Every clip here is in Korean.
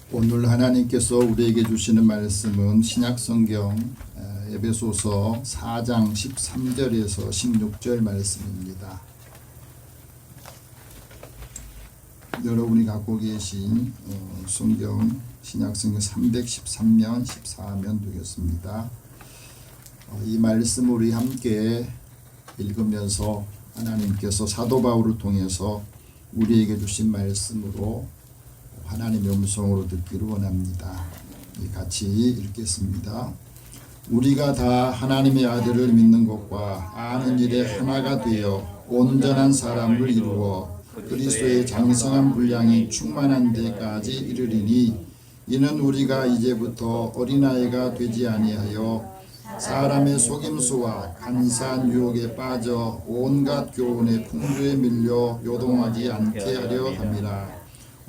오늘 하나님께서 우리에게 주시는 말씀은 신약성경 에베소서 4장 13절에서 16절 말씀입니다. 여러분이 갖고 계신 성경 신약성경 313면 14면 되겠습니다. 이 말씀을 우리 함께 읽으면서 하나님께서 사도 바울을 통해서 우리에게 주신 말씀으로 하나님의 음성으로 듣기를 원합니다. 같이 읽겠습니다. 우리가 다 하나님의 아들을 믿는 것과 아는 일에 하나가 되어 온전한 사람을 이루어 그리스도의 장성한 분량이 충만한 데까지 이르리니 이는 우리가 이제부터 어린아이가 되지 아니하여 사람의 속임수와 간사한 유혹에 빠져 온갖 교훈의 풍조에 밀려 요동하지 않게 하려 함이라.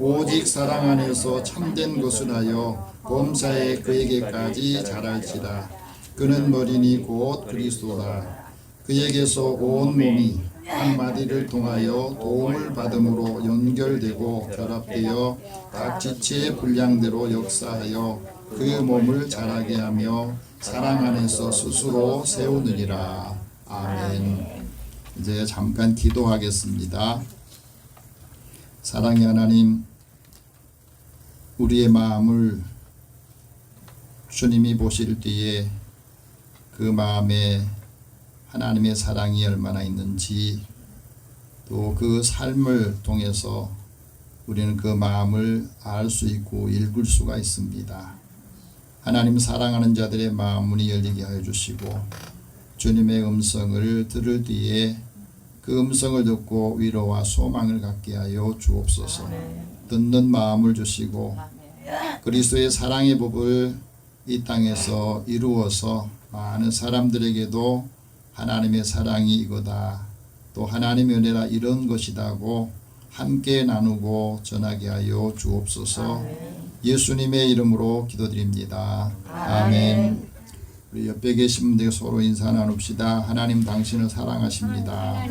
오직 사랑 안에서 참된 것을 하여 범사에 그에게까지 자랄지라. 그는 머리니 곧 그리스도라. 그에게서 온 몸이 한 마디를 통하여 도움을 받음으로 연결되고 결합되어 각 지체의 분량대로 역사하여 그 몸을 자라게 하며 사랑 안에서 스스로 세우느니라. 아멘. 이제 잠깐 기도하겠습니다. 사랑의 하나님, 우리의 마음을 주님이 보실 때에 그 마음에 하나님의 사랑이 얼마나 있는지, 또 그 삶을 통해서 우리는 그 마음을 알 수 있고 읽을 수가 있습니다. 하나님 사랑하는 자들의 마음 문이 열리게 하여 주시고 주님의 음성을 들을 때에 그 음성을 듣고 위로와 소망을 갖게 하여 주옵소서. 듣는 마음을 주시고 그리스도의 사랑의 법을 이 땅에서 이루어서 많은 사람들에게도 하나님의 사랑이 이거다, 또 하나님의 은혜라 이런 것이다고 함께 나누고 전하게 하여 주옵소서. 예수님의 이름으로 기도드립니다. 아멘. 우리 옆에 계신 분들에게 서로 인사 나눕시다. 하나님 당신을 사랑하십니다.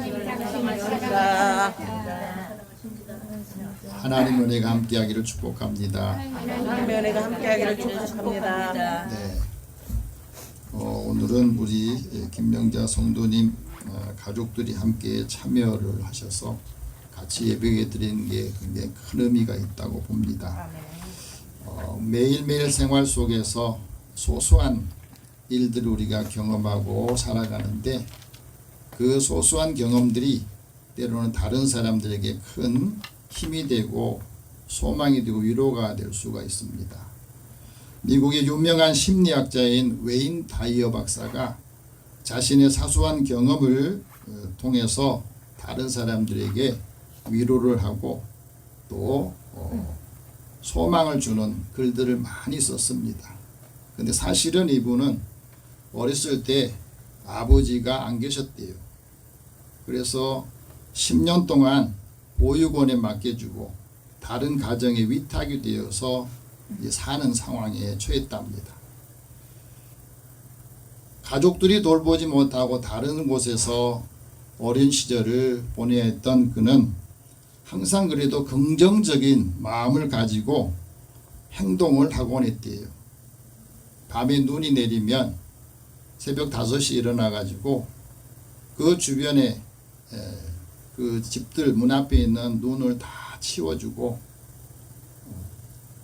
하나님 은혜가 함께하기를 축복합니다. 하나님 은혜가 함께하기를 축복합니다. 네. 오늘은 우리 김명자 성도님 가족들이 함께 참여를 하셔서 같이 예배에 드리는 게 굉장히 큰 의미가 있다고 봅니다. 매일매일 생활 속에서 소소한 일들을 우리가 경험하고 살아가는데 그 소소한 경험들이 때로는 다른 사람들에게 큰 힘이 되고 소망이 되고 위로가 될 수가 있습니다. 미국의 유명한 심리학자인 웨인 다이어 박사가 자신의 사소한 경험을 통해서 다른 사람들에게 위로를 하고 또 소망을 주는 글들을 많이 썼습니다. 근데 사실은 이분은 어렸을 때 아버지가 안 계셨대요. 그래서 10년 동안 보육원에 맡겨주고 다른 가정에 위탁이 되어서 사는 상황에 처했답니다. 가족들이 돌보지 못하고 다른 곳에서 어린 시절을 보내야 했던 그는 항상 그래도 긍정적인 마음을 가지고 행동을 하곤 했대요. 밤에 눈이 내리면 새벽 5시 일어나 가지고 그 주변에 그 집들 문 앞에 있는 눈을 다 치워주고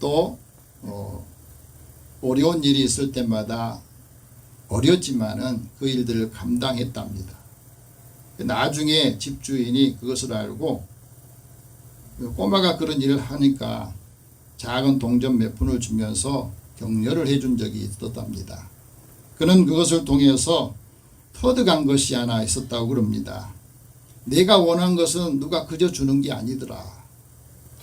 또 어려운 일이 있을 때마다 어렵지만은 그 일들을 감당했답니다. 나중에 집주인이 그것을 알고 꼬마가 그런 일을 하니까 작은 동전 몇 푼을 주면서 격려를 해준 적이 있었답니다. 그는 그것을 통해서 터득한 것이 하나 있었다고 그럽니다. 내가 원한 것은 누가 그저 주는 게 아니더라.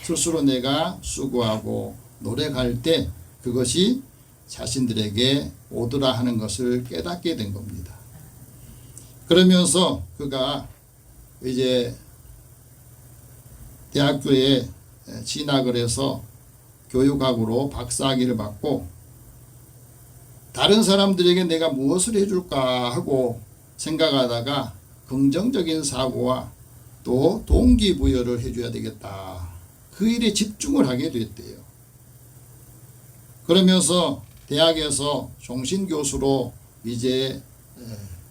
스스로 내가 수고하고 노력할 때 그것이 자신들에게 오더라 하는 것을 깨닫게 된 겁니다. 그러면서 그가 이제 대학교에 진학을 해서 교육학으로 박사학위를 받고 다른 사람들에게 내가 무엇을 해줄까 하고 생각하다가 긍정적인 사고와 또 동기부여를 해줘야 되겠다. 그 일에 집중을 하게 됐대요. 그러면서 대학에서 종신교수로 이제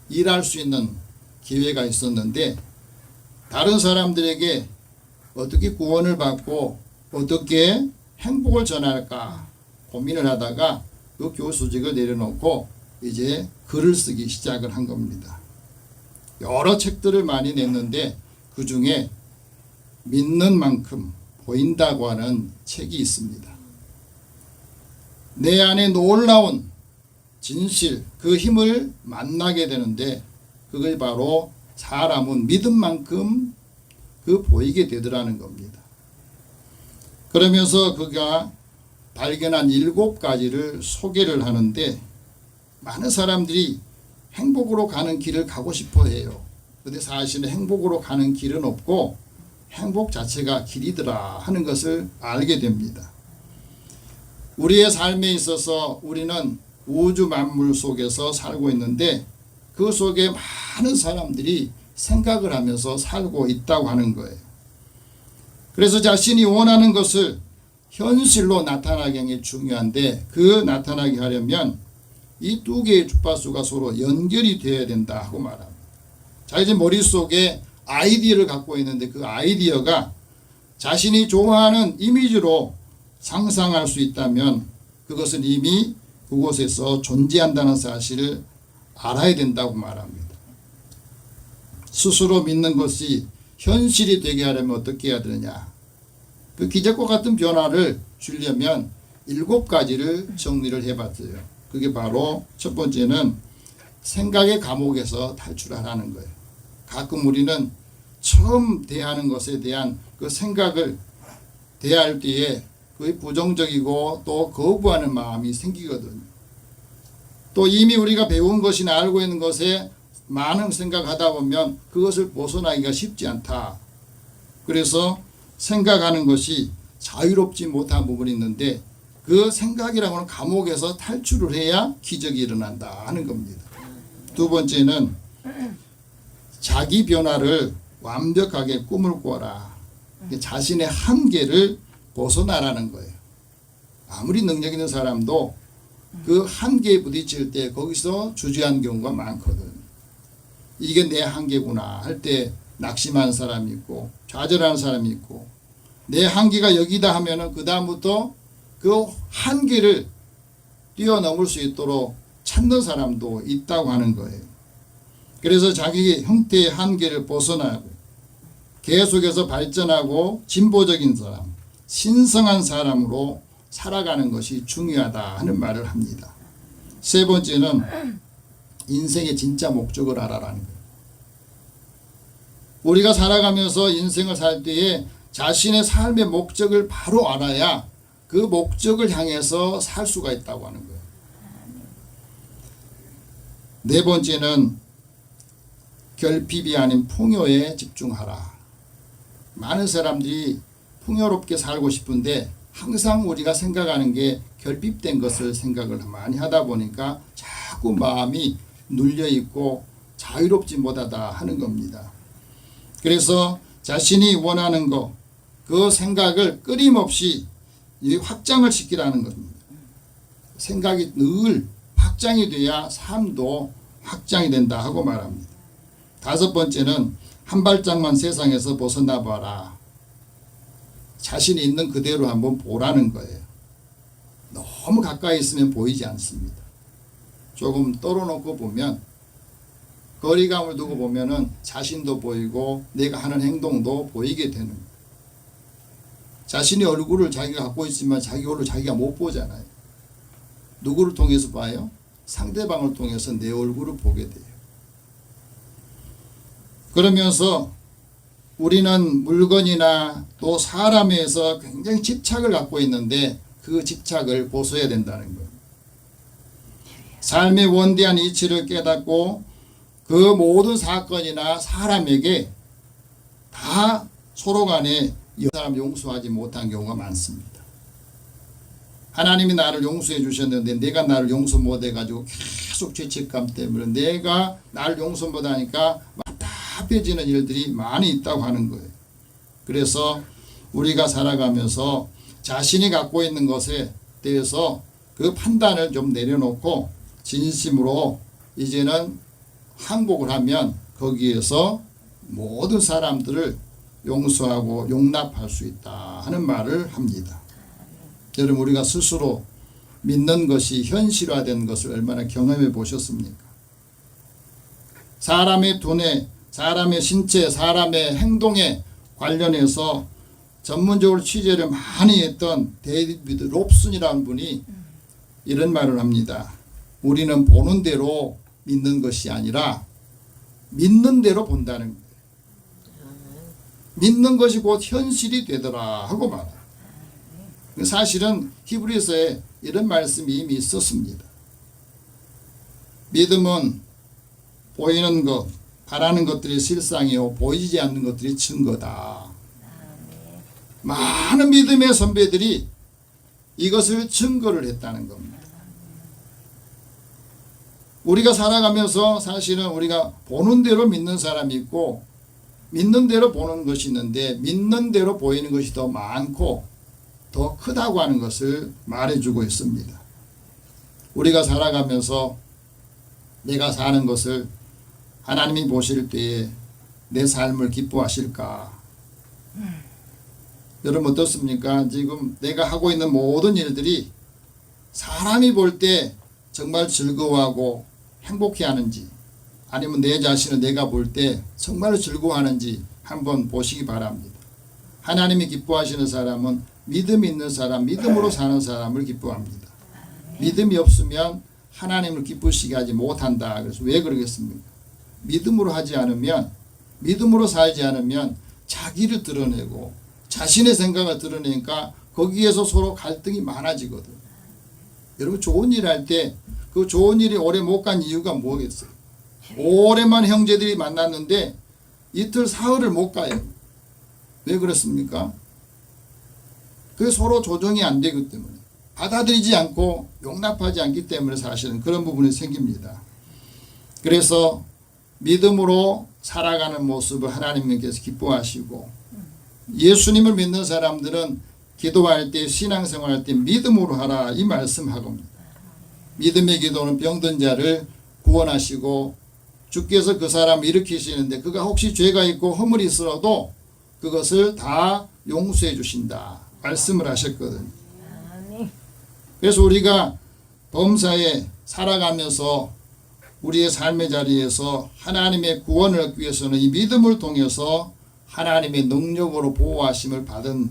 일할 수 있는 기회가 있었는데 다른 사람들에게 어떻게 구원을 받고 어떻게 행복을 전할까 고민을 하다가 그 교수직을 내려놓고 이제 글을 쓰기 시작을 한 겁니다. 여러 책들을 많이 냈는데 그 중에 믿는 만큼 보인다고 하는 책이 있습니다. 내 안에 놀라운 진실, 그 힘을 만나게 되는데 그걸 바로 사람은 믿은 만큼 그 보이게 되더라는 겁니다. 그러면서 그가 발견한 7가지를 소개를 하는데 많은 사람들이 행복으로 가는 길을 가고 싶어 해요. 그런데 사실은 행복으로 가는 길은 없고 행복 자체가 길이더라 하는 것을 알게 됩니다. 우리의 삶에 있어서 우리는 우주 만물 속에서 살고 있는데 그 속에 많은 사람들이 생각을 하면서 살고 있다고 하는 거예요. 그래서 자신이 원하는 것을 현실로 나타나게 하는 게 중요한데 그 나타나게 하려면 이 두 개의 주파수가 서로 연결이 되어야 된다 하고 말합니다. 자기 머릿속에 아이디어를 갖고 있는데 그 아이디어가 자신이 좋아하는 이미지로 상상할 수 있다면 그것은 이미 그곳에서 존재한다는 사실을 알아야 된다고 말합니다. 스스로 믿는 것이 현실이 되게 하려면 어떻게 해야 되느냐. 그 기적과 같은 변화를 주려면 7가지를 정리를 해봤어요. 그게 바로 첫 번째는 생각의 감옥에서 탈출하라는 거예요. 가끔 우리는 처음 대하는 것에 대한 그 생각을 대할 때에 거의 부정적이고 또 거부하는 마음이 생기거든요. 또 이미 우리가 배운 것이나 알고 있는 것에 많은 생각하다 보면 그것을 벗어나기가 쉽지 않다. 그래서 생각하는 것이 자유롭지 못한 부분이 있는데 그 생각이라고 하는 감옥에서 탈출을 해야 기적이 일어난다 하는 겁니다. 두 번째는 자기 변화를 완벽하게 꿈을 꿔라. 자신의 한계를 벗어나라는 거예요. 아무리 능력 있는 사람도 그 한계에 부딪힐 때 거기서 주저하는 경우가 많거든. 이게 내 한계구나 할 때 낙심하는 사람이 있고 좌절하는 사람이 있고 내 한계가 여기다 하면은 그 다음부터 그 한계를 뛰어넘을 수 있도록 찾는 사람도 있다고 하는 거예요. 그래서 자기 형태의 한계를 벗어나고 계속해서 발전하고 진보적인 사람, 신성한 사람으로 살아가는 것이 중요하다 하는 말을 합니다. 세 번째는 인생의 진짜 목적을 알아라는 거예요. 우리가 살아가면서 인생을 살 때에 자신의 삶의 목적을 바로 알아야 그 목적을 향해서 살 수가 있다고 하는 거예요. 네 번째는 결핍이 아닌 풍요에 집중하라. 많은 사람들이 풍요롭게 살고 싶은데 항상 우리가 생각하는 게 결핍된 것을 생각을 많이 하다 보니까 자꾸 마음이 눌려있고 자유롭지 못하다 하는 겁니다. 그래서 자신이 원하는 것, 그 생각을 끊임없이 확장을 시키라는 겁니다. 생각이 늘 확장이 돼야 삶도 확장이 된다 하고 말합니다. 다섯 번째는 한 발짝만 세상에서 벗어나 봐라. 자신이 있는 그대로 한번 보라는 거예요. 너무 가까이 있으면 보이지 않습니다. 조금 떨어놓고 보면 거리감을 두고 보면은 자신도 보이고 내가 하는 행동도 보이게 되는 거예요. 자신의 얼굴을 자기가 갖고 있지만 자기 얼굴을 자기가 못 보잖아요. 누구를 통해서 봐요? 상대방을 통해서 내 얼굴을 보게 돼요. 그러면서 우리는 물건이나 또 사람에서 굉장히 집착을 갖고 있는데 그 집착을 벗어야 된다는 거예요. 삶의 원대한 이치를 깨닫고 그 모든 사건이나 사람에게 다 서로 간에 이 사람 용서하지 못한 경우가 많습니다. 하나님이 나를 용서해 주셨는데 내가 나를 용서 못해가지고 계속 죄책감 때문에 내가 나를 용서 못하니까 답답해지는 일들이 많이 있다고 하는 거예요. 그래서 우리가 살아가면서 자신이 갖고 있는 것에 대해서 그 판단을 좀 내려놓고 진심으로 이제는 항복을 하면 거기에서 모든 사람들을 용서하고 용납할 수 있다 하는 말을 합니다. 여러분, 우리가 스스로 믿는 것이 현실화된 것을 얼마나 경험해 보셨습니까? 사람의 두뇌, 사람의 신체, 사람의 행동에 관련해서 전문적으로 취재를 많이 했던 데이비드 롭슨이라는 분이 이런 말을 합니다. 우리는 보는 대로 믿는 것이 아니라 믿는 대로 본다는 거예요. 믿는 것이 곧 현실이 되더라 하고 말해요. 사실은 히브리서에 이런 말씀이 이미 있었습니다. 믿음은 보이는 것, 바라는 것들이 실상이요 보이지 않는 것들이 증거다. 많은 믿음의 선배들이 이것을 증거를 했다는 겁니다. 우리가 살아가면서 사실은 우리가 보는 대로 믿는 사람이 있고 믿는 대로 보는 것이 있는데 믿는 대로 보이는 것이 더 많고 더 크다고 하는 것을 말해주고 있습니다. 우리가 살아가면서 내가 사는 것을 하나님이 보실 때에 내 삶을 기뻐하실까? 여러분 어떻습니까? 지금 내가 하고 있는 모든 일들이 사람이 볼 때 정말 즐거워하고 행복해하는지 아니면 내 자신을 내가 볼 때 정말 즐거워하는지 한번 보시기 바랍니다. 하나님이 기뻐하시는 사람은 믿음이 있는 사람, 믿음으로 사는 사람을 기뻐합니다. 믿음이 없으면 하나님을 기쁘시게 하지 못한다. 그래서 왜 그러겠습니까? 믿음으로 하지 않으면, 믿음으로 살지 않으면 자기를 드러내고 자신의 생각을 드러내니까 거기에서 서로 갈등이 많아지거든. 여러분 좋은 일 할 때 그 좋은 일이 오래 못 간 이유가 뭐겠어요? 오래만 형제들이 만났는데 이틀 사흘을 못 가요. 왜 그렇습니까? 그게 서로 조정이 안 되기 때문에 받아들이지 않고 용납하지 않기 때문에 사실은 그런 부분이 생깁니다. 그래서 믿음으로 살아가는 모습을 하나님께서 기뻐하시고 예수님을 믿는 사람들은 기도할 때 신앙생활할 때 믿음으로 하라 이 말씀하겁니다. 믿음의 기도는 병든 자를 구원하시고 주께서 그 사람을 일으키시는데 그가 혹시 죄가 있고 허물이 있어도 그것을 다 용서해 주신다 말씀을 하셨거든요. 그래서 우리가 범사에 살아가면서 우리의 삶의 자리에서 하나님의 구원을 얻기 위해서는 이 믿음을 통해서 하나님의 능력으로 보호하심을 받은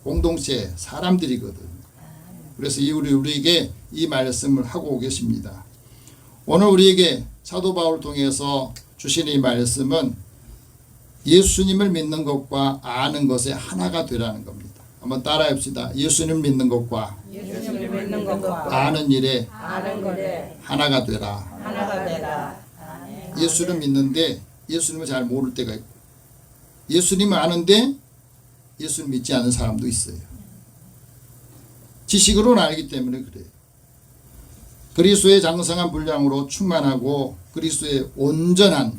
공동체 사람들이거든. 그래서 우리에게 이 말씀을 하고 계십니다. 오늘 우리에게 사도 바울을 통해서 주신 이 말씀은 예수님을 믿는 것과 아는 것의 하나가 되라는 겁니다. 한번 따라해 봅시다. 예수님을 믿는 것과 아는 일에 하나가 되라. 예수를 믿는데 예수님을 잘 모를 때가 있고 예수님을 아는데 예수를 믿지 않는 사람도 있어요. 지식으로는 알기 때문에 그래요. 그리스도의 장성한 분량으로 충만하고 그리스도의 온전한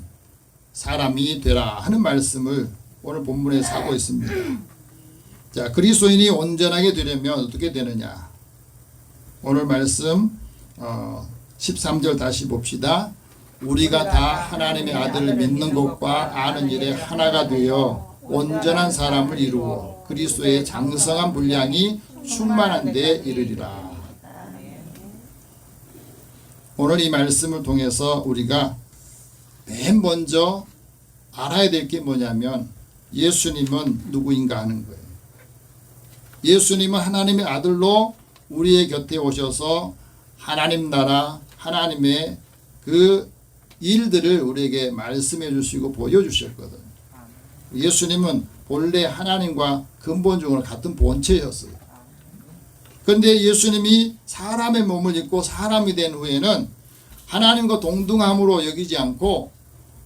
사람이 되라 하는 말씀을 오늘 본문에서 하고 있습니다. 자, 그리스도인이 온전하게 되려면 어떻게 되느냐? 오늘 말씀 13절 다시 봅시다. 우리가 다 하나님의 아들을 믿는 것과 아는 일에 하나가 되어 온전한 사람을 이루어 그리스도의 장성한 분량이 충만한 데 이르리라. 오늘 이 말씀을 통해서 우리가 맨 먼저 알아야 될 게 뭐냐면 예수님은 누구인가 하는 거예요. 예수님은 하나님의 아들로 우리의 곁에 오셔서 하나님 나라, 하나님의 그 일들을 우리에게 말씀해 주시고 보여주셨거든요. 예수님은 본래 하나님과 근본적으로 같은 본체였어요. 그런데 예수님이 사람의 몸을 입고 사람이 된 후에는 하나님과 동등함으로 여기지 않고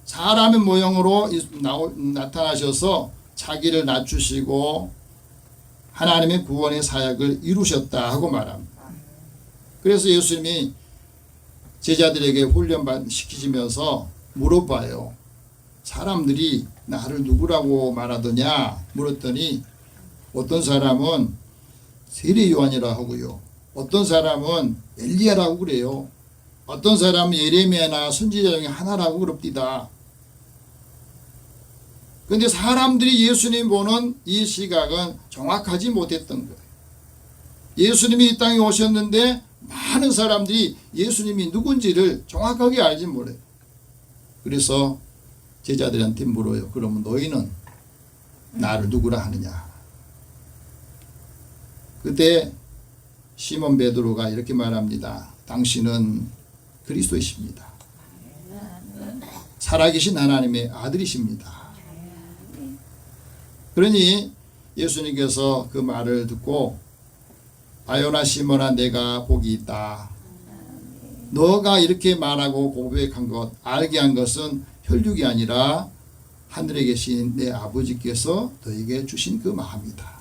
사람의 모형으로 나타나셔서 자기를 낮추시고 하나님의 구원의 사역을 이루셨다 하고 말합니다. 그래서 예수님이 제자들에게 훈련시키시면서 물어봐요. 사람들이 나를 누구라고 말하더냐 물었더니 어떤 사람은 세례 요한이라 하고요. 어떤 사람은 엘리야라고 그래요. 어떤 사람은 예레미야나 선지자 중에 하나라고 그럽디다. 그런데 사람들이 예수님 보는 이 시각은 정확하지 못했던 거예요. 예수님이 이 땅에 오셨는데 많은 사람들이 예수님이 누군지를 정확하게 알지 못해요. 그래서 제자들한테 물어요. 그러면 너희는 나를 누구라 하느냐? 그때 시몬 베드로가 이렇게 말합니다. 당신은 그리스도이십니다. 살아계신 하나님의 아들이십니다. 그러니 예수님께서 그 말을 듣고 바요나 시몬아 내가 복이 있다. 너가 이렇게 말하고 고백한 것 알게 한 것은 혈육이 아니라 하늘에 계신 내 아버지께서 너에게 주신 그 마음이다.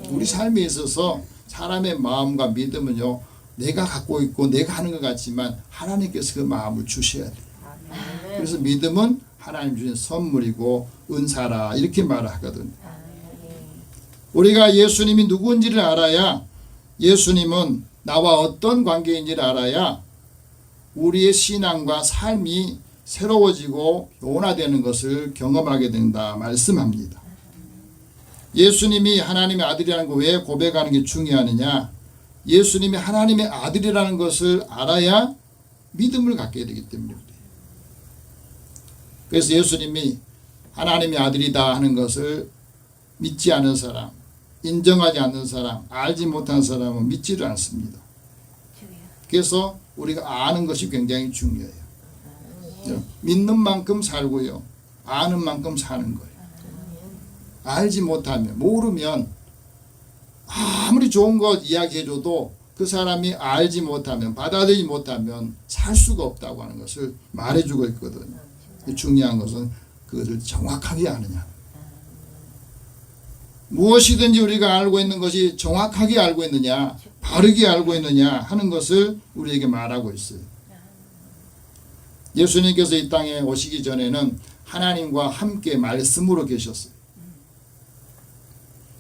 우리 삶에 있어서 사람의 마음과 믿음은요 내가 갖고 있고 내가 하는 것 같지만 하나님께서 그 마음을 주셔야 돼요. 그래서 믿음은 하나님 주신 선물이고 은사라 이렇게 말하거든요. 우리가 예수님이 누구인지를 알아야, 예수님은 나와 어떤 관계인지를 알아야 우리의 신앙과 삶이 새로워지고 변화되는 것을 경험하게 된다 말씀합니다. 예수님이 하나님의 아들이라는 거 왜 고백하는 게 중요하느냐? 예수님이 하나님의 아들이라는 것을 알아야 믿음을 갖게 되기 때문에 그래요. 그래서 예수님이 하나님의 아들이다 하는 것을 믿지 않은 사람, 인정하지 않는 사람, 알지 못한 사람은 믿지를 않습니다. 그래서 우리가 아는 것이 굉장히 중요해요. 믿는 만큼 살고요, 아는 만큼 사는 거예요. 알지 못하면, 모르면 아무리 좋은 것 이야기해줘도 그 사람이 알지 못하면, 받아들이지 못하면 살 수가 없다고 하는 것을 말해주고 있거든요. 중요한 것은 그것을 정확하게 아느냐. 무엇이든지 우리가 알고 있는 것이 정확하게 알고 있느냐, 바르게 알고 있느냐 하는 것을 우리에게 말하고 있어요. 예수님께서 이 땅에 오시기 전에는 하나님과 함께 말씀으로 계셨어요.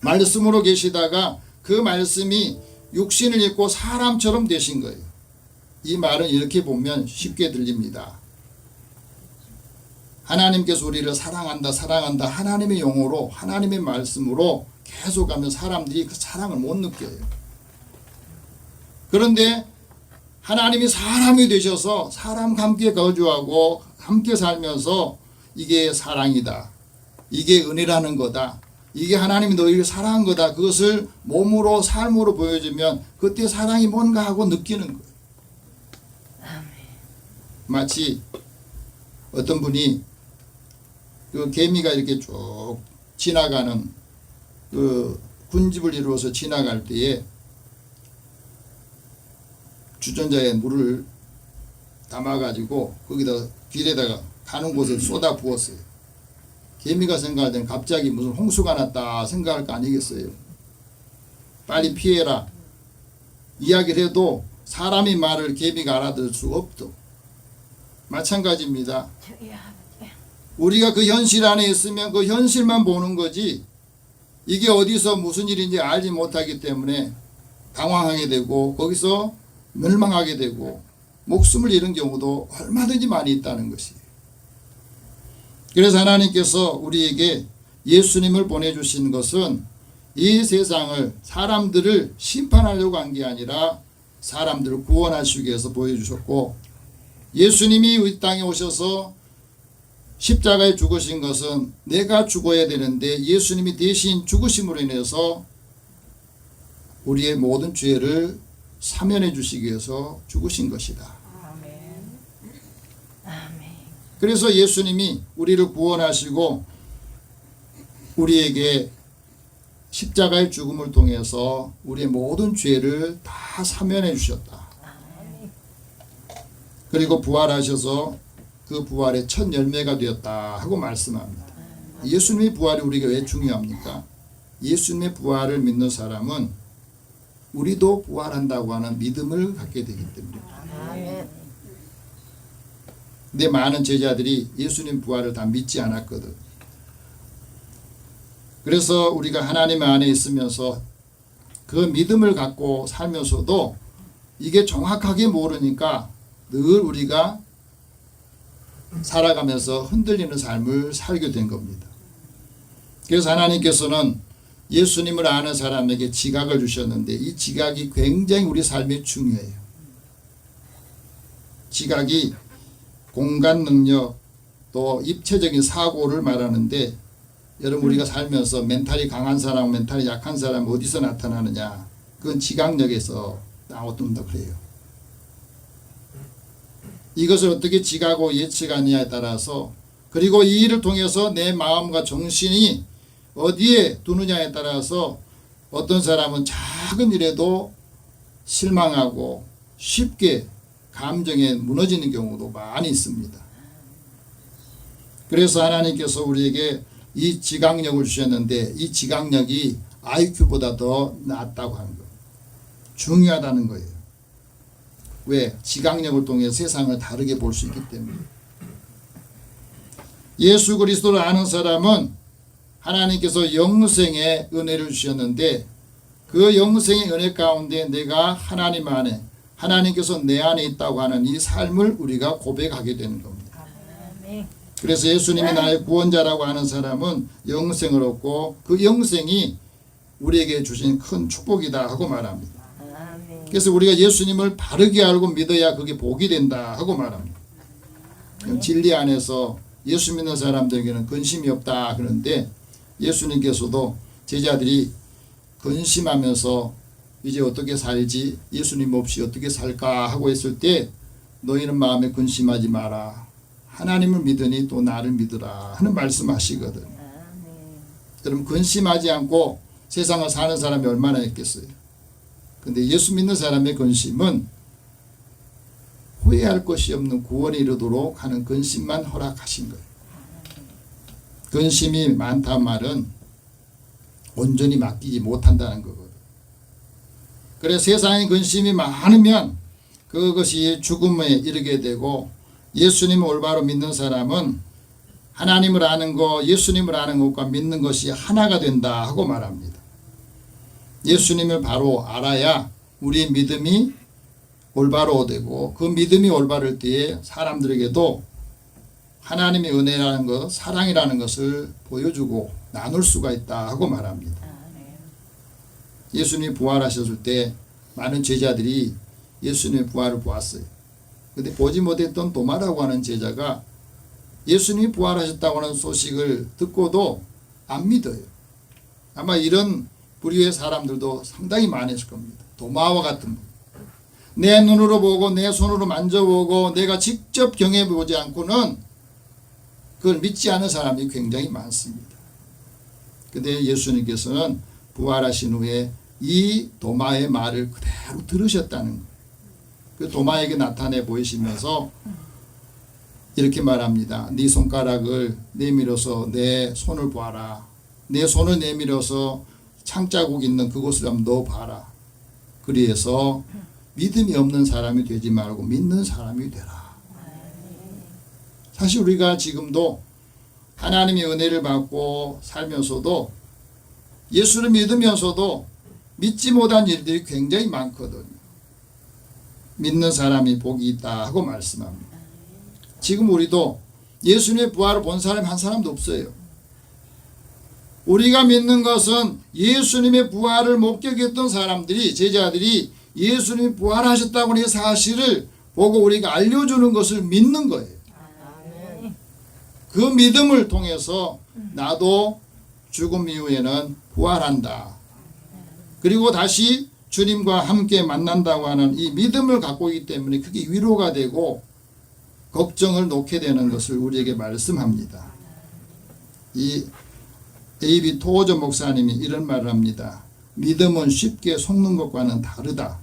말씀으로 계시다가 그 말씀이 육신을 입고 사람처럼 되신 거예요. 이 말은 이렇게 보면 쉽게 들립니다. 하나님께서 우리를 사랑한다 사랑한다 하나님의 용어로, 하나님의 말씀으로 계속하면 사람들이 그 사랑을 못 느껴요. 그런데 하나님이 사람이 되셔서 사람과 함께 거주하고 함께 살면서 이게 사랑이다, 이게 은혜라는 거다, 이게 하나님이 너희를 사랑한 거다, 그것을 몸으로 삶으로 보여주면 그때 사랑이 뭔가 하고 느끼는 거예요. 마치 어떤 분이 그 개미가 이렇게 쭉 지나가는 그 군집을 이루어서 지나갈 때에 주전자에 물을 담아가지고 거기다 길에다가 가는 곳에 쏟아 부었어요. 개미가 생각할 때는 갑자기 무슨 홍수가 났다 생각할 거 아니겠어요? 빨리 피해라 이야기를 해도 사람의 말을 개미가 알아들을 수가 없죠. 마찬가지입니다. 우리가 그 현실 안에 있으면 그 현실만 보는 거지 이게 어디서 무슨 일인지 알지 못하기 때문에 당황하게 되고 거기서 멸망하게 되고 목숨을 잃은 경우도 얼마든지 많이 있다는 것이에요. 그래서 하나님께서 우리에게 예수님을 보내주신 것은 이 세상을, 사람들을 심판하려고 한 게 아니라 사람들을 구원하시기 위해서 보여주셨고, 예수님이 이 땅에 오셔서 십자가에 죽으신 것은 내가 죽어야 되는데 예수님이 대신 죽으심으로 인해서 우리의 모든 죄를 사면해 주시기 위해서 죽으신 것이다. 그래서 예수님이 우리를 구원하시고 우리에게 십자가의 죽음을 통해서 우리의 모든 죄를 다 사면해 주셨다. 그리고 부활하셔서 그 부활의 첫 열매가 되었다 하고 말씀합니다. 예수님의 부활이 우리가 왜 중요합니까? 예수님의 부활을 믿는 사람은 우리도 부활한다고 하는 믿음을 갖게 되기 때문입니다. 근데 많은 제자들이 예수님 부활을 다 믿지 않았거든. 그래서 우리가 하나님 안에 있으면서 그 믿음을 갖고 살면서도 이게 정확하게 모르니까 늘 우리가 살아가면서 흔들리는 삶을 살게 된 겁니다. 그래서 하나님께서는 예수님을 아는 사람에게 지각을 주셨는데 이 지각이 굉장히 우리 삶에 중요해요. 지각이 공간 능력 또 입체적인 사고를 말하는데 여러분 우리가 살면서 멘탈이 강한 사람, 멘탈이 약한 사람 어디서 나타나느냐? 그건 지각력에서 나온다 그래요. 이것을 어떻게 지각하고 예측하느냐에 따라서 그리고 이 일을 통해서 내 마음과 정신이 어디에 두느냐에 따라서 어떤 사람은 작은 일에도 실망하고 쉽게 감정에 무너지는 경우도 많이 있습니다. 그래서 하나님께서 우리에게 이 지각력을 주셨는데 이 지각력이 IQ보다 더 낫다고 하는 거예요. 중요하다는 거예요. 왜? 지각력을 통해 세상을 다르게 볼 수 있기 때문에. 예수 그리스도를 아는 사람은 하나님께서 영생의 은혜를 주셨는데 그 영생의 은혜 가운데 내가 하나님 안에 하나님께서 내 안에 있다고 하는 이 삶을 우리가 고백하게 되는 겁니다. 그래서 예수님이 나의 구원자라고 하는 사람은 영생을 얻고 그 영생이 우리에게 주신 큰 축복이다 하고 말합니다. 그래서 우리가 예수님을 바르게 알고 믿어야 그게 복이 된다 하고 말합니다. 진리 안에서 예수 믿는 사람들에게는 근심이 없다 그런데 예수님께서도 제자들이 근심하면서 이제 어떻게 살지 예수님 없이 어떻게 살까 하고 했을 때 너희는 마음에 근심하지 마라. 하나님을 믿으니 또 나를 믿으라 하는 말씀하시거든. 여러분 근심하지 않고 세상을 사는 사람이 얼마나 있겠어요. 근데 예수 믿는 사람의 근심은 후회할 것이 없는 구원에 이르도록 하는 근심만 허락하신 거예요. 근심이 많다는 말은 온전히 맡기지 못한다는 거거든요. 그래서 세상에 근심이 많으면 그것이 죽음에 이르게 되고 예수님을 올바로 믿는 사람은 하나님을 아는 것, 예수님을 아는 것과 믿는 것이 하나가 된다 하고 말합니다. 예수님을 바로 알아야 우리의 믿음이 올바로 되고 그 믿음이 올바를 때에 사람들에게도 하나님의 은혜라는 것, 사랑이라는 것을 보여주고 나눌 수가 있다 하고 말합니다. 예수님이 부활하셨을 때 많은 제자들이 예수님의 부활을 보았어요. 근데 보지 못했던 도마라고 하는 제자가 예수님이 부활하셨다고 하는 소식을 듣고도 안 믿어요. 아마 이런 부류의 사람들도 상당히 많았을 겁니다. 도마와 같은 분. 내 눈으로 보고 내 손으로 만져보고 내가 직접 경험해보지 않고는 그걸 믿지 않는 사람이 굉장히 많습니다. 근데 예수님께서는 부활하신 후에 이 도마의 말을 그대로 들으셨다는 거예요. 그 도마에게 나타내 보이시면서 이렇게 말합니다. 네 손가락을 내밀어서 내 손을 봐라. 내 손을 내밀어서 창자국 있는 그곳을 한번 넣어봐라. 그래서 믿음이 없는 사람이 되지 말고 믿는 사람이 되라. 사실 우리가 지금도 하나님의 은혜를 받고 살면서도 예수를 믿으면서도 믿지 못한 일들이 굉장히 많거든요. 믿는 사람이 복이 있다 하고 말씀합니다. 지금 우리도 예수님의 부활을 본 사람이 한 사람도 없어요. 우리가 믿는 것은 예수님의 부활을 목격했던 사람들이 제자들이 예수님이 부활하셨다고 하는 사실을 보고 우리가 알려주는 것을 믿는 거예요. 그 믿음을 통해서 나도 죽음 이후에는 부활한다. 그리고 다시 주님과 함께 만난다고 하는 이 믿음을 갖고 있기 때문에 그게 위로가 되고 걱정을 놓게 되는 것을 우리에게 말씀합니다. 이 A.B. 토호저 목사님이 이런 말을 합니다. 믿음은 쉽게 속는 것과는 다르다.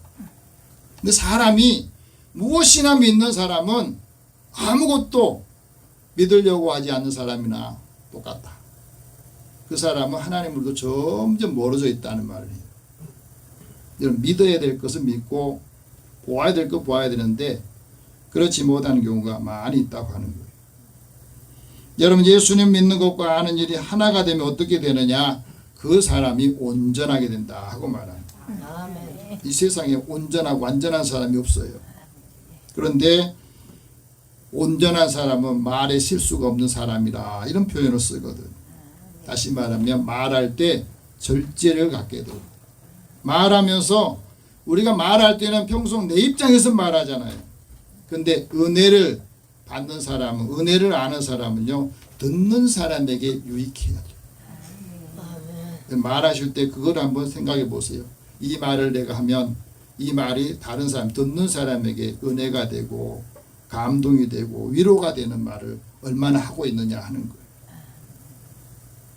근데 사람이 무엇이나 믿는 사람은 아무것도 믿으려고 하지 않는 사람이나 똑같다. 그 사람은 하나님으로부터 점점 멀어져 있다는 말이에요. 여러분 믿어야 될 것은 믿고 보아야 될 것 보아야 되는데 그렇지 못하는 경우가 많이 있다고 하는 거예요. 여러분 예수님 믿는 것과 아는 일이 하나가 되면 어떻게 되느냐? 그 사람이 온전하게 된다 하고 말합니다. 이 세상에 온전하고 완전한 사람이 없어요. 그런데 온전한 사람은 말에 실수가 없는 사람이라 이런 표현을 쓰거든. 다시 말하면 말할 때 절제를 갖게 되고, 말하면서 우리가 말할 때는 평소 내 입장에서 말하잖아요. 근데 은혜를 받는 사람은, 은혜를 아는 사람은요, 듣는 사람에게 유익해야 돼요. 말하실 때 그걸 한번 생각해 보세요. 이 말을 내가 하면 이 말이 다른 사람, 듣는 사람에게 은혜가 되고 감동이 되고 위로가 되는 말을 얼마나 하고 있느냐 하는 거예요.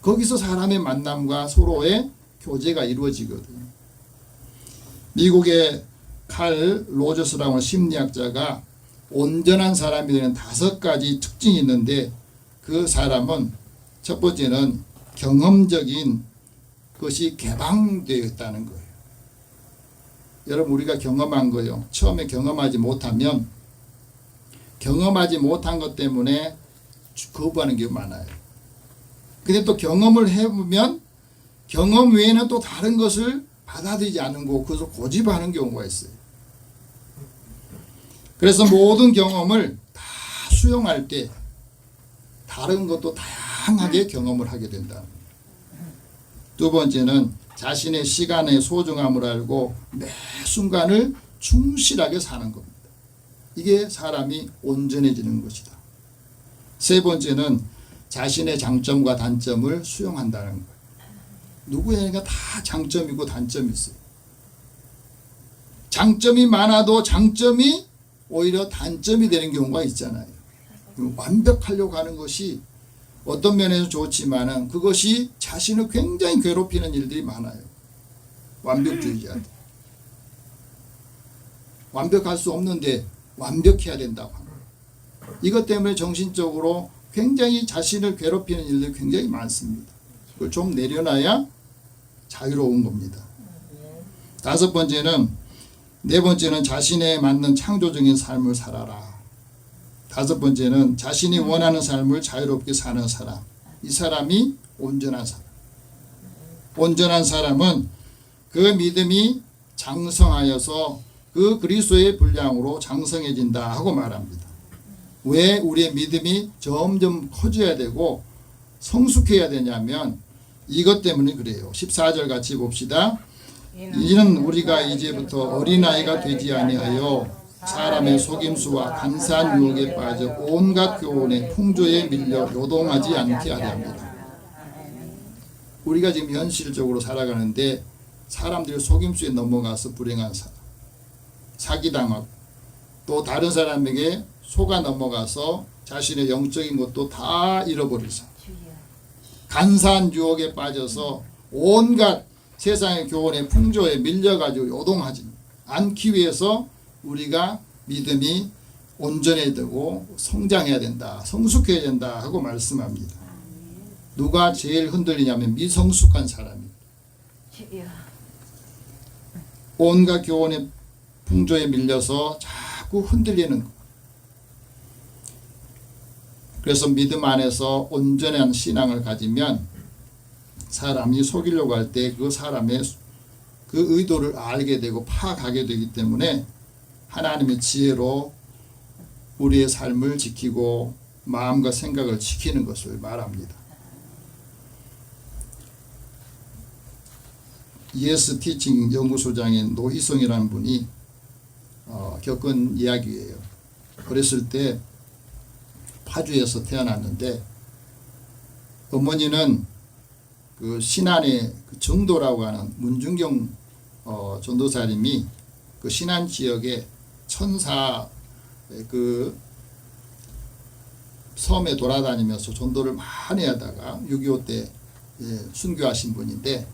거기서 사람의 만남과 서로의 교제가 이루어지거든요. 미국의 칼 로저스라는 심리학자가 온전한 사람이 되는 5가지 특징이 있는데, 그 사람은 첫 번째는 경험적인 것이 개방되어 있다는 거예요. 여러분, 우리가 경험한 거요, 처음에 경험하지 못하면 경험하지 못한 것 때문에 거부하는 게 많아요. 근데 또 경험을 해보면 경험 외에는 또 다른 것을 받아들이지 않는 거고, 그래서 고집하는 경우가 있어요. 그래서 모든 경험을 다 수용할 때 다른 것도 다양하게 경험을 하게 된다. 두 번째는 자신의 시간의 소중함을 알고 매 순간을 충실하게 사는 겁니다. 이게 사람이 온전해지는 것이다. 세 번째는 자신의 장점과 단점을 수용한다는 거예요. 누구에게나 다 장점이고 단점이 있어요. 장점이 많아도 장점이 오히려 단점이 되는 경우가 있잖아요. 완벽하려고 하는 것이 어떤 면에서 좋지만은 그것이 자신을 굉장히 괴롭히는 일들이 많아요. 완벽주의자들. 완벽할 수 없는데 완벽해야 된다고 합니다. 이것 때문에 정신적으로 굉장히 자신을 괴롭히는 일들이 굉장히 많습니다. 그걸 좀 내려놔야 자유로운 겁니다. 네 번째는 자신에 맞는 창조적인 삶을 살아라. 5번째는 자신이 원하는 삶을 자유롭게 사는 사람. 이 사람이 온전한 사람. 온전한 사람은 그 믿음이 장성하여서 그 그리스도의 분량으로 장성해진다 하고 말합니다. 왜 우리의 믿음이 점점 커져야 되고 성숙해야 되냐면 이것 때문에 그래요. 14절 같이 봅시다. 이는 우리가 이제부터 어린아이가 되지 아니하여 사람의 속임수와 간사한 유혹에 빠져 온갖 교훈의 풍조에 밀려 요동하지 않게 하려 합니다. 우리가 지금 현실적으로 살아가는데 사람들이 속임수에 넘어가서 불행한 사람, 사기당하고 또 다른 사람에게 속아 넘어가서 자신의 영적인 것도 다 잃어버린 사람, 간사한 유혹에 빠져서 온갖 세상의 교훈의 풍조에 밀려가지고 요동하지 않기 위해서 우리가 믿음이 온전해지고 성장해야 된다, 성숙해야 된다 하고 말씀합니다. 누가 제일 흔들리냐면 미성숙한 사람입니다. 온갖 교훈의 풍조에 밀려서 자꾸 흔들리는 것. 그래서 믿음 안에서 온전한 신앙을 가지면 사람이 속이려고 할 때 그 사람의 그 의도를 알게 되고 파악하게 되기 때문에 하나님의 지혜로 우리의 삶을 지키고 마음과 생각을 지키는 것을 말합니다. 예스 티칭 연구소장인 노희성이라는 분이 겪은 이야기예요. 어렸을 때 파주에서 태어났는데 어머니는 그 신안의 그 정도라고 하는 문중경 전도사님이 그 신안 지역에 천사 그 섬에 돌아다니면서 전도를 많이 하다가 6.25 때 순교하신 분인데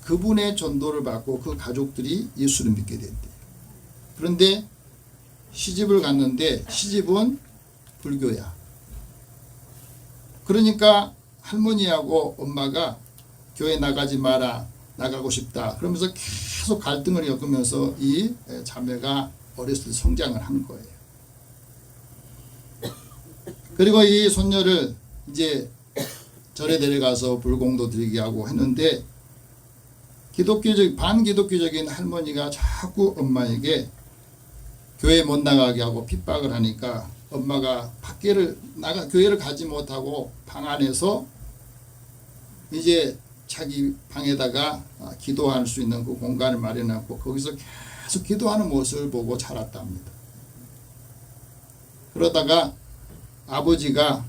그분의 전도를 받고 그 가족들이 예수를 믿게 됐대요. 그런데 시집을 갔는데 시집은 불교야. 그러니까 할머니하고 엄마가 교회 나가지 마라, 나가고 싶다 그러면서 계속 갈등을 겪으면서 이 자매가 어렸을 때 성장을 한 거예요. 그리고 이 손녀를 이제 절에 데려가서 불공도 드리게 하고 했는데 반기독교적인 할머니가 자꾸 엄마에게 교회 못 나가게 하고 핍박을 하니까 엄마가 교회를 가지 못하고 방 안에서 이제 자기 방에다가 기도할 수 있는 그 공간을 마련하고 거기서 계속 기도하는 모습을 보고 자랐답니다. 그러다가 아버지가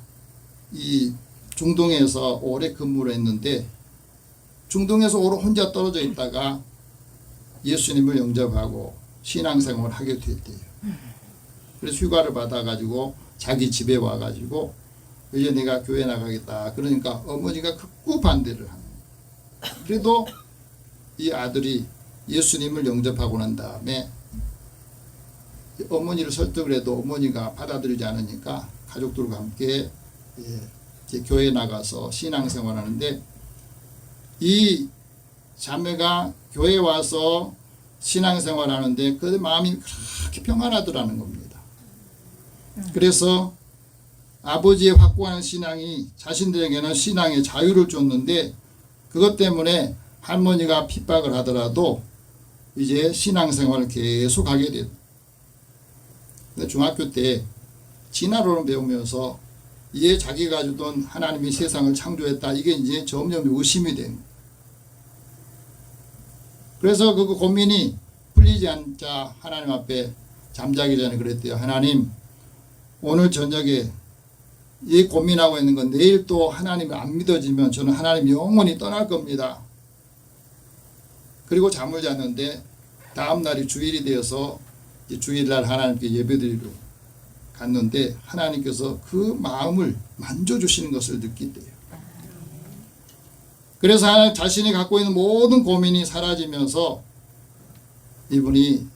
이 중동에서 오래 근무를 했는데 중동에서 오래 혼자 떨어져 있다가 예수님을 영접하고 신앙생활을 하게 됐대요. 그래서 휴가를 받아가지고 자기 집에 와가지고 이제 내가 교회 나가겠다. 그러니까 어머니가 극구 반대를 하는 거예요. 그래도 이 아들이 예수님을 영접하고 난 다음에 어머니를 설득을 해도 어머니가 받아들이지 않으니까 가족들과 함께 이제 교회에 나가서 신앙생활하는데 이 자매가 교회에 와서 신앙생활하는데 그 마음이 그렇게 평안하더라는 겁니다. 그래서 아버지의 확고한 신앙이 자신들에게는 신앙의 자유를 줬는데 그것 때문에 할머니가 핍박을 하더라도 이제 신앙생활을 계속 하게 됐다. 중학교 때 진화론을 배우면서 이제 자기가 주던 하나님이 세상을 창조했다. 이게 이제 점점 의심이 된 거예요. 그래서 그 고민이 풀리지 않자 하나님 앞에 잠자기 전에 그랬대요. 하나님, 오늘 저녁에 이 고민하고 있는 건 내일 또 하나님이 안 믿어지면 저는 하나님 영원히 떠날 겁니다. 그리고 잠을 잤는데 다음 날이 주일이 되어서 주일날 하나님께 예배드리러 갔는데 하나님께서 그 마음을 만져주시는 것을 느낀대요. 그래서 자신이 갖고 있는 모든 고민이 사라지면서 이분이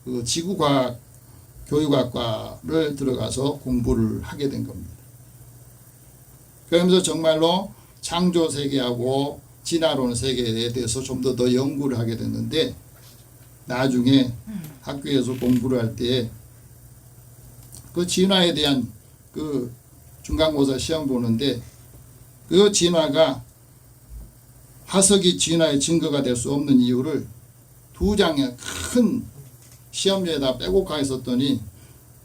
그 지구과학 교육학과를 들어가서 공부를 하게 된 겁니다. 그러면서 정말로 창조 세계하고 진화론 세계에 대해서 좀 더 연구를 하게 됐는데 나중에 학교에서 공부를 할 때 그 진화에 대한 그 중간고사 시험 보는데 그 진화가 화석이 진화의 증거가 될 수 없는 이유를 2장의 큰 시험지에다 빼곡하게 썼더니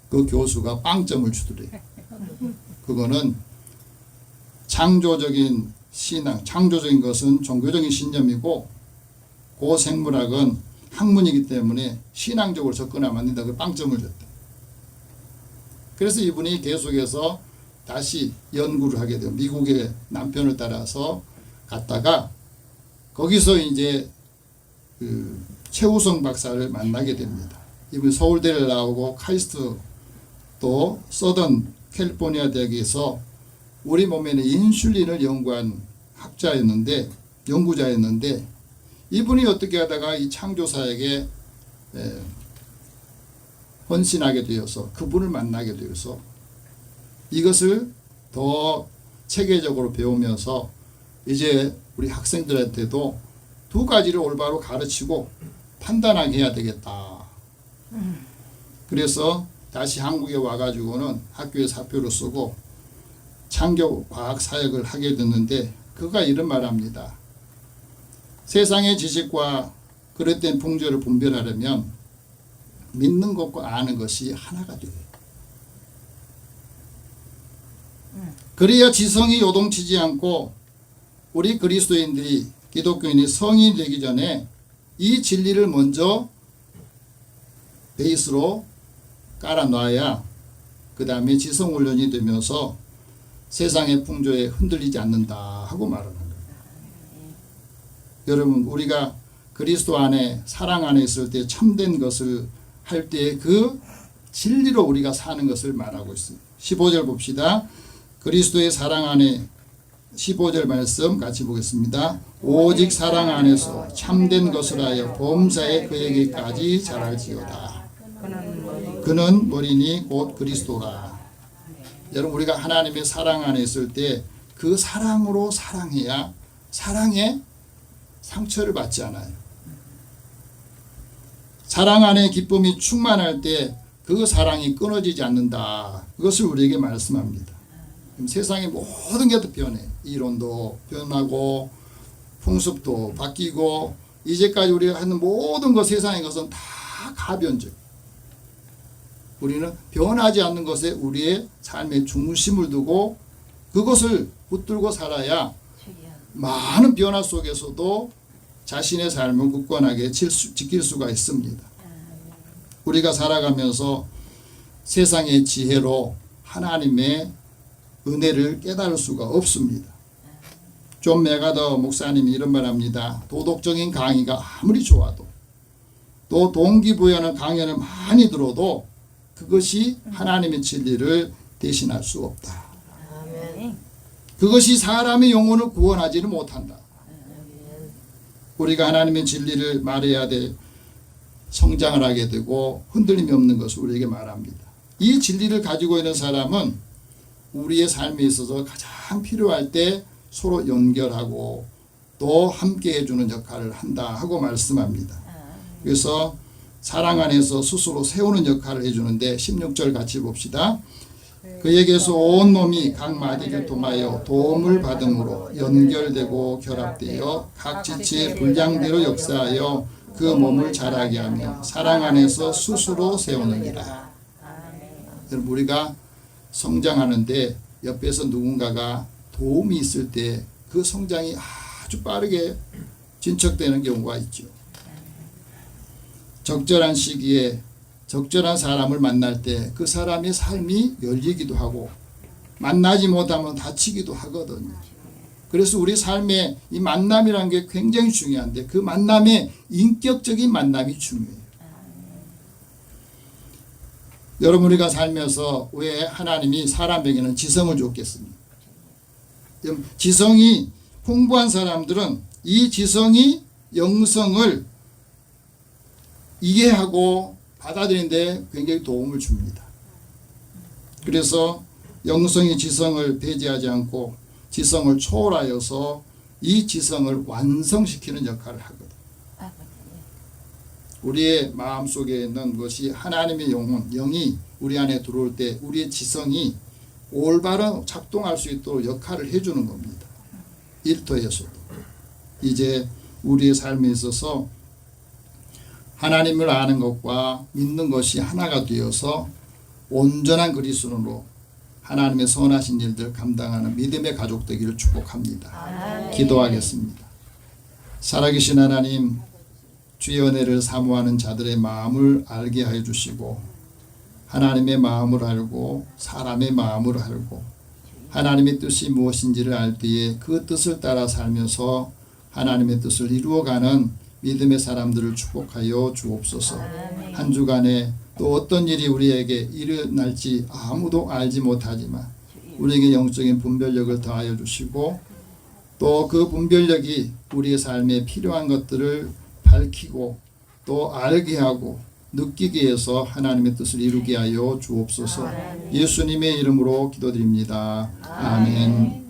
그 교수가 빵점을 주더래요. 그거는 창조적인 신앙, 창조적인 것은 종교적인 신념이고 고생물학은 학문이기 때문에 신앙적으로 접근하면 안 된다. 그 빵점을 줬다. 그래서 이분이 계속해서 다시 연구를 하게 돼요. 미국의 남편을 따라서 갔다가 거기서 이제 그 최우성 박사를 만나게 됩니다. 이분 서울대를 나오고 카이스트 또 서던 캘리포니아 대학에서 우리 몸에 있는 인슐린을 연구한 연구자였는데 이분이 어떻게 하다가 이 창조사에게 헌신하게 되어서 그분을 만나게 되어서 이것을 더 체계적으로 배우면서 이제 우리 학생들한테도 2가지를 올바로 가르치고 판단하게 해야 되겠다. 그래서 다시 한국에 와가지고는 학교에 사표를 쓰고 창조과학 사역을 하게 됐는데 그가 이런 말합니다. 세상의 지식과 그릇된 풍조를 분별하려면 믿는 것과 아는 것이 하나가 돼요. 그래야 지성이 요동치지 않고 우리 그리스도인들이 기독교인이 성인이 되기 전에 이 진리를 먼저 베이스로 깔아놔야 그 다음에 지성훈련이 되면서 세상의 풍조에 흔들리지 않는다 하고 말하는 거예요. 여러분 우리가 그리스도 안에 사랑 안에 있을 때 참된 것을 할 때 그 진리로 우리가 사는 것을 말하고 있습니다. 15절 봅시다. 그리스도의 사랑 안에 15절 말씀 같이 보겠습니다. 오직 사랑 안에서 참된 것을 하여 범사에 그에게까지 자랄지어다. 그는 머리니 곧 그리스도라. 여러분 우리가 하나님의 사랑 안에 있을 때 그 사랑으로 사랑해야 사랑에 상처를 받지 않아요. 사랑 안에 기쁨이 충만할 때 그 사랑이 끊어지지 않는다. 그것을 우리에게 말씀합니다. 세상의 모든 게 다 변해. 이론도 변하고 풍습도 바뀌고 이제까지 우리가 하는 모든 것, 세상의 것은 다 가변적. 우리는 변하지 않는 것에 우리의 삶의 중심을 두고 그것을 붙들고 살아야 많은 변화 속에서도 자신의 삶을 굳건하게 지킬 수가 있습니다. 우리가 살아가면서 세상의 지혜로 하나님의 은혜를 깨달을 수가 없습니다. 존 메가더 목사님이 이런 말합니다. 도덕적인 강의가 아무리 좋아도 또 동기부여하는 강연을 많이 들어도 그것이 하나님의 진리를 대신할 수 없다. 그것이 사람의 영혼을 구원하지는 못한다. 우리가 하나님의 진리를 말해야 돼 성장을 하게 되고 흔들림이 없는 것을 우리에게 말합니다. 이 진리를 가지고 있는 사람은 우리의 삶에 있어서 가장 필요할 때 서로 연결하고 또 함께 해주는 역할을 한다 하고 말씀합니다. 그래서 사랑 안에서 스스로 세우는 역할을 해주는데 16절 같이 봅시다. 그에게서 온 놈이 각 마디를 통하여 도움을 받음으로 연결되고 결합되어 각 지체의 분량대로 역사하여 그 몸을 자라게 하며 사랑 안에서 스스로 세우느니라. 여러분, 우리가 성장하는데 옆에서 누군가가 도움이 있을 때 그 성장이 아주 빠르게 진척되는 경우가 있죠. 적절한 시기에 적절한 사람을 만날 때 그 사람의 삶이 열리기도 하고 만나지 못하면 다치기도 하거든요. 그래서 우리 삶에 이 만남이라는 게 굉장히 중요한데 그 만남의 인격적인 만남이 중요해요. 여러분, 우리가 살면서 왜 하나님이 사람에게는 지성을 줬겠습니까? 지성이 풍부한 사람들은 이 지성이 영성을 이해하고 받아들이는데 굉장히 도움을 줍니다. 그래서 영성이 지성을 배제하지 않고 지성을 초월하여서 이 지성을 완성시키는 역할을 하거든. 우리의 마음속에 있는 것이 하나님의 영혼, 영이 우리 안에 들어올 때 우리의 지성이 올바른 작동할 수 있도록 역할을 해주는 겁니다. 일터에서도. 이제 우리의 삶에 있어서 하나님을 아는 것과 믿는 것이 하나가 되어서 온전한 그리스도로 하나님의 선하신 일들 감당하는 믿음의 가족 되기를 축복합니다. 기도하겠습니다. 살아계신 하나님, 주의 은혜를 사모하는 자들의 마음을 알게 하여 주시고 하나님의 마음을 알고 사람의 마음을 알고 하나님의 뜻이 무엇인지를 알 때에 그 뜻을 따라 살면서 하나님의 뜻을 이루어가는 믿음의 사람들을 축복하여 주옵소서. 한 주간에 또 어떤 일이 우리에게 일어날지 아무도 알지 못하지만 우리에게 영적인 분별력을 더하여 주시고 또 그 분별력이 우리의 삶에 필요한 것들을 밝히고 또 알게 하고 느끼게 해서 하나님의 뜻을 이루게 하여 주옵소서. 예수님의 이름으로 기도드립니다. 아멘.